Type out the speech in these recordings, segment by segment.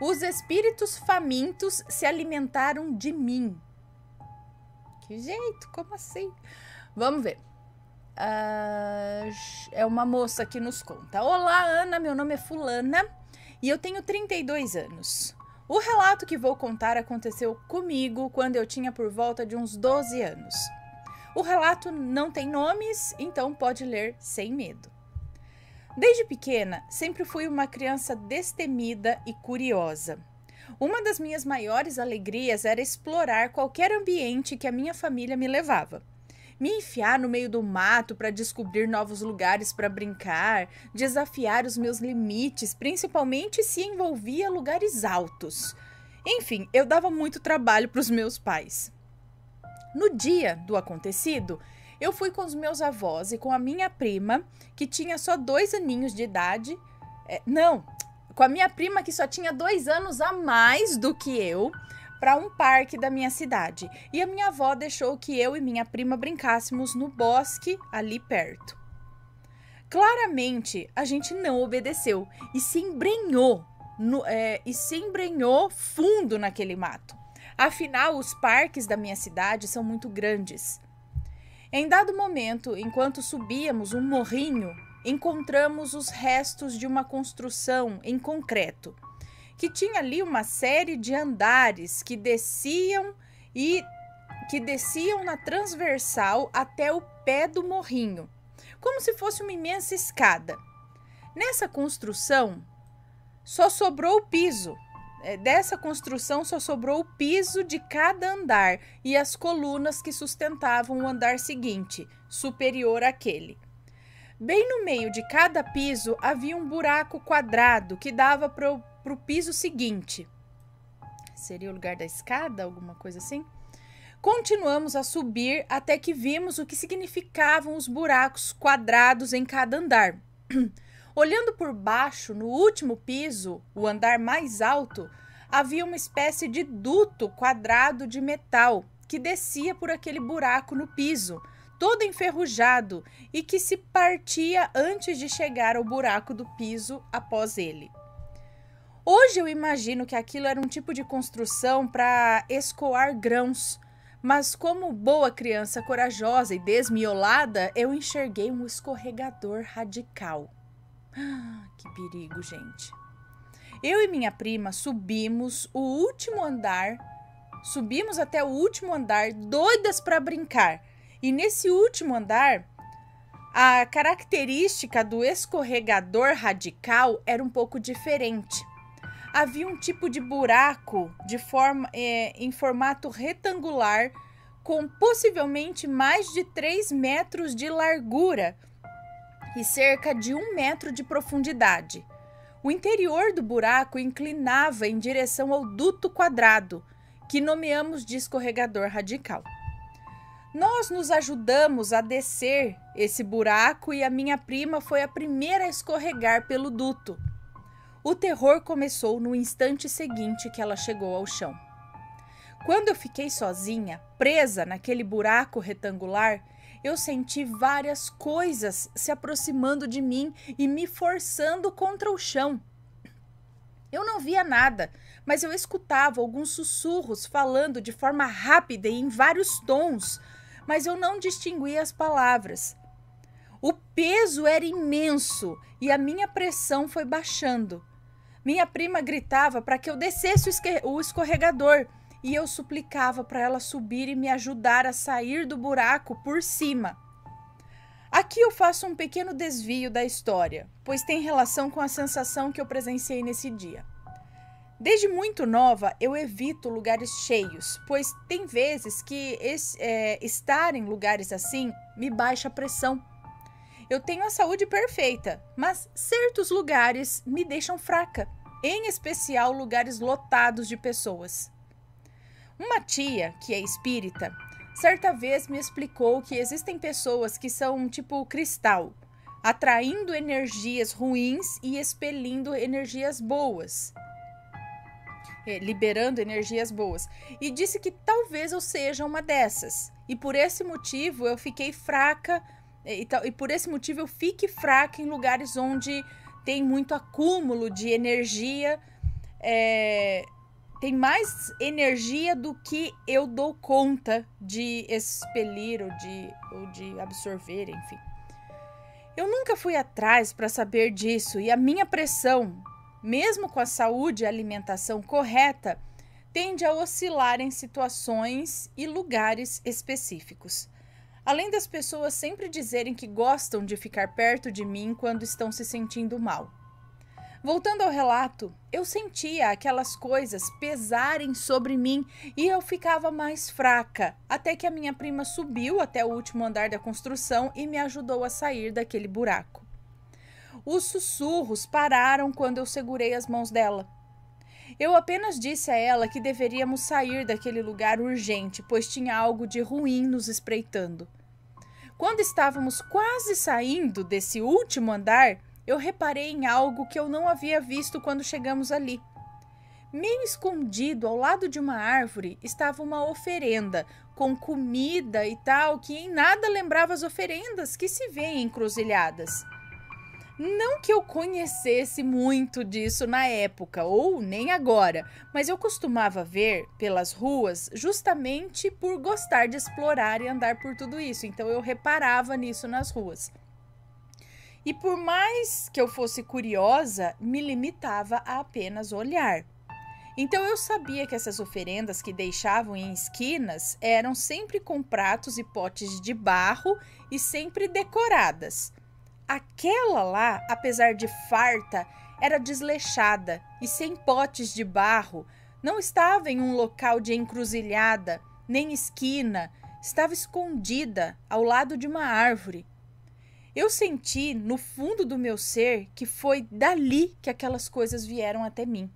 Os espíritos famintos se alimentaram de mim. Que jeito? Como assim? Vamos ver. É uma moça que nos conta. Olá, Ana, meu nome é fulana e eu tenho 32 anos. O relato que vou contar aconteceu comigo quando eu tinha por volta de uns 12 anos. O relato não tem nomes, então pode ler sem medo. Desde pequena, sempre fui uma criança destemida e curiosa. Uma das minhas maiores alegrias era explorar qualquer ambiente que a minha família me levava. Me enfiar no meio do mato para descobrir novos lugares para brincar, desafiar os meus limites, principalmente se envolvia lugares altos. Enfim, eu dava muito trabalho para os meus pais. No dia do acontecido, eu fui com os meus avós e com a minha prima, que tinha só 2 aninhos de idade. Com a minha prima, que só tinha 2 anos a mais do que eu, para um parque da minha cidade. E a minha avó deixou que eu e minha prima brincássemos no bosque ali perto. Claramente, a gente não obedeceu e se embrenhou fundo naquele mato. Afinal, os parques da minha cidade são muito grandes. Em dado momento, enquanto subíamos um morrinho, encontramos os restos de uma construção em concreto, que tinha ali uma série de andares que desciam na transversal até o pé do morrinho, como se fosse uma imensa escada. Nessa construção, só sobrou o piso. Dessa construção só sobrou o piso de cada andar e as colunas que sustentavam o andar seguinte, superior àquele. Bem no meio de cada piso havia um buraco quadrado que dava para o piso seguinte. Seria o lugar da escada, alguma coisa assim? Continuamos a subir até que vimos o que significavam os buracos quadrados em cada andar. Olhando por baixo, no último piso, o andar mais alto, havia uma espécie de duto quadrado de metal que descia por aquele buraco no piso, todo enferrujado e que se partia antes de chegar ao buraco do piso após ele. Hoje eu imagino que aquilo era um tipo de construção para escoar grãos, mas como boa criança corajosa e desmiolada, eu enxerguei um escorregador radical. Que perigo, gente. Eu e minha prima subimos até o último andar, doidas para brincar. E nesse último andar, a característica do escorregador radical era um pouco diferente. Havia um tipo de buraco em formato retangular, com possivelmente mais de 3 metros de largura e cerca de 1 metro de profundidade. O interior do buraco inclinava em direção ao duto quadrado, que nomeamos de escorregador radical. Nós nos ajudamos a descer esse buraco e a minha prima foi a primeira a escorregar pelo duto. O terror começou no instante seguinte que ela chegou ao chão. Quando eu fiquei sozinha, presa naquele buraco retangular, eu senti várias coisas se aproximando de mim e me forçando contra o chão. Eu não via nada, mas eu escutava alguns sussurros falando de forma rápida e em vários tons, mas eu não distinguia as palavras. O peso era imenso e a minha pressão foi baixando. Minha prima gritava para que eu descesse o escorregador e eu suplicava para ela subir e me ajudar a sair do buraco por cima. Aqui eu faço um pequeno desvio da história, pois tem relação com a sensação que eu presenciei nesse dia. Desde muito nova, eu evito lugares cheios, pois tem vezes que estar em lugares assim me baixa a pressão. Eu tenho a saúde perfeita, mas certos lugares me deixam fraca, em especial lugares lotados de pessoas. Uma tia, que é espírita, certa vez me explicou que existem pessoas que são tipo cristal, atraindo energias ruins e expelindo energias boas. Liberando energias boas. E disse que talvez eu seja uma dessas. E por esse motivo eu fiquei fraca. E por esse motivo eu fique fraca em lugares onde tem muito acúmulo de energia tem mais energia do que eu dou conta de expelir ou de absorver, enfim. Eu nunca fui atrás para saber disso e a minha pressão, mesmo com a saúde e a alimentação correta, tende a oscilar em situações e lugares específicos. Além das pessoas sempre dizerem que gostam de ficar perto de mim quando estão se sentindo mal. Voltando ao relato, eu sentia aquelas coisas pesarem sobre mim e eu ficava mais fraca, até que a minha prima subiu até o último andar da construção e me ajudou a sair daquele buraco. Os sussurros pararam quando eu segurei as mãos dela. Eu apenas disse a ela que deveríamos sair daquele lugar urgente, pois tinha algo de ruim nos espreitando. Quando estávamos quase saindo desse último andar, eu reparei em algo que eu não havia visto quando chegamos ali. Meio escondido ao lado de uma árvore estava uma oferenda com comida e tal, que em nada lembrava as oferendas que se vê em encruzilhadas. Não que eu conhecesse muito disso na época, ou nem agora, mas eu costumava ver pelas ruas justamente por gostar de explorar e andar por tudo isso, então eu reparava nisso nas ruas. E por mais que eu fosse curiosa, me limitava a apenas olhar. Então eu sabia que essas oferendas que deixavam em esquinas eram sempre com pratos e potes de barro e sempre decoradas. Aquela lá, apesar de farta, era desleixada e sem potes de barro. Não estava em um local de encruzilhada, nem esquina. Estava escondida ao lado de uma árvore. Eu senti no fundo do meu ser que foi dali que aquelas coisas vieram até mim.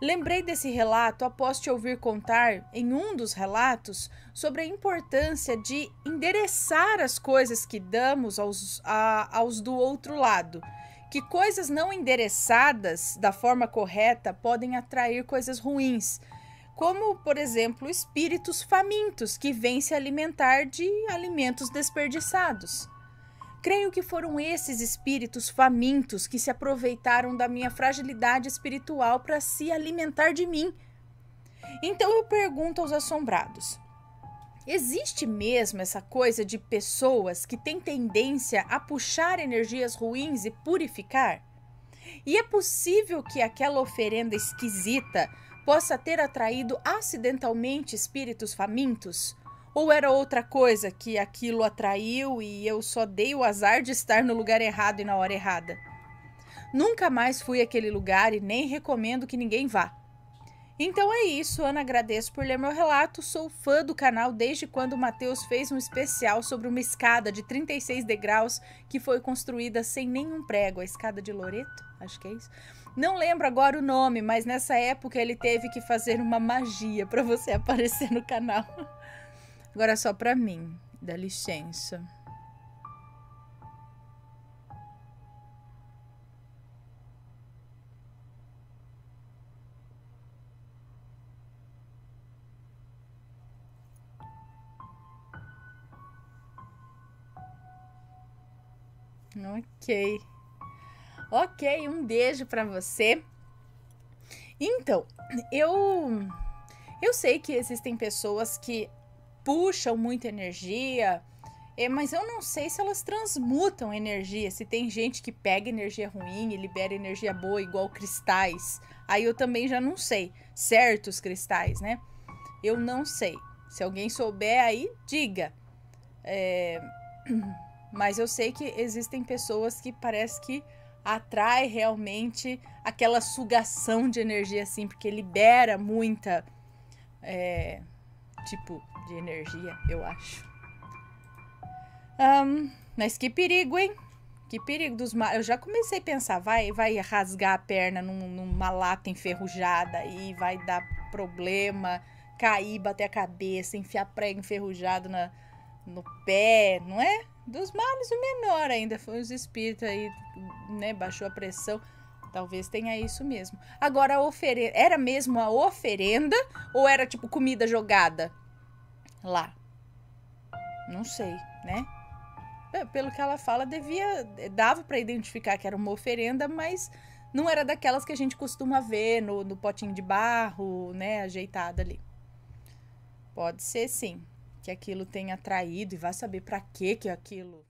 Lembrei desse relato após te ouvir contar, em um dos relatos, sobre a importância de endereçar as coisas que damos aos do outro lado. Que coisas não endereçadas da forma correta podem atrair coisas ruins, como, por exemplo, espíritos famintos que vêm se alimentar de alimentos desperdiçados. Creio que foram esses espíritos famintos que se aproveitaram da minha fragilidade espiritual para se alimentar de mim. Então eu pergunto aos assombrados: existe mesmo essa coisa de pessoas que têm tendência a puxar energias ruins e purificar? E é possível que aquela oferenda esquisita possa ter atraído acidentalmente espíritos famintos? Ou era outra coisa que aquilo atraiu e eu só dei o azar de estar no lugar errado e na hora errada? Nunca mais fui àquele lugar e nem recomendo que ninguém vá. Então é isso, Ana, agradeço por ler meu relato. Sou fã do canal desde quando o Matheus fez um especial sobre uma escada de 36 degraus que foi construída sem nenhum prego. A escada de Loreto, acho que é isso. Não lembro agora o nome, mas nessa época ele teve que fazer uma magia para você aparecer no canal. Agora só para mim, dá licença. Ok, um beijo para você. Então, eu sei que existem pessoas que puxam muita energia, mas eu não sei se elas transmutam energia, se tem gente que pega energia ruim e libera energia boa igual cristais. Aí eu também já não sei, certos cristais, né? Eu não sei. Se alguém souber aí, diga. Mas eu sei que existem pessoas que parece que atrai realmente aquela sugação de energia assim, porque libera muita tipo de energia, eu acho. Mas que perigo, hein? Que perigo dos mares. Eu já comecei a pensar, vai rasgar a perna numa lata enferrujada e vai dar problema, cair, bater a cabeça, enfiar prego enferrujado no pé, não é? Dos males o menor ainda, foi os espíritos aí, né, baixou a pressão. Talvez tenha isso mesmo. Agora, a oferenda, era mesmo a oferenda ou era tipo comida jogada lá? Não sei, né? Pelo que ela fala, dava para identificar que era uma oferenda, mas não era daquelas que a gente costuma ver no potinho de barro, né, ajeitada ali. Pode ser sim, que aquilo tenha atraído e vai saber para que aquilo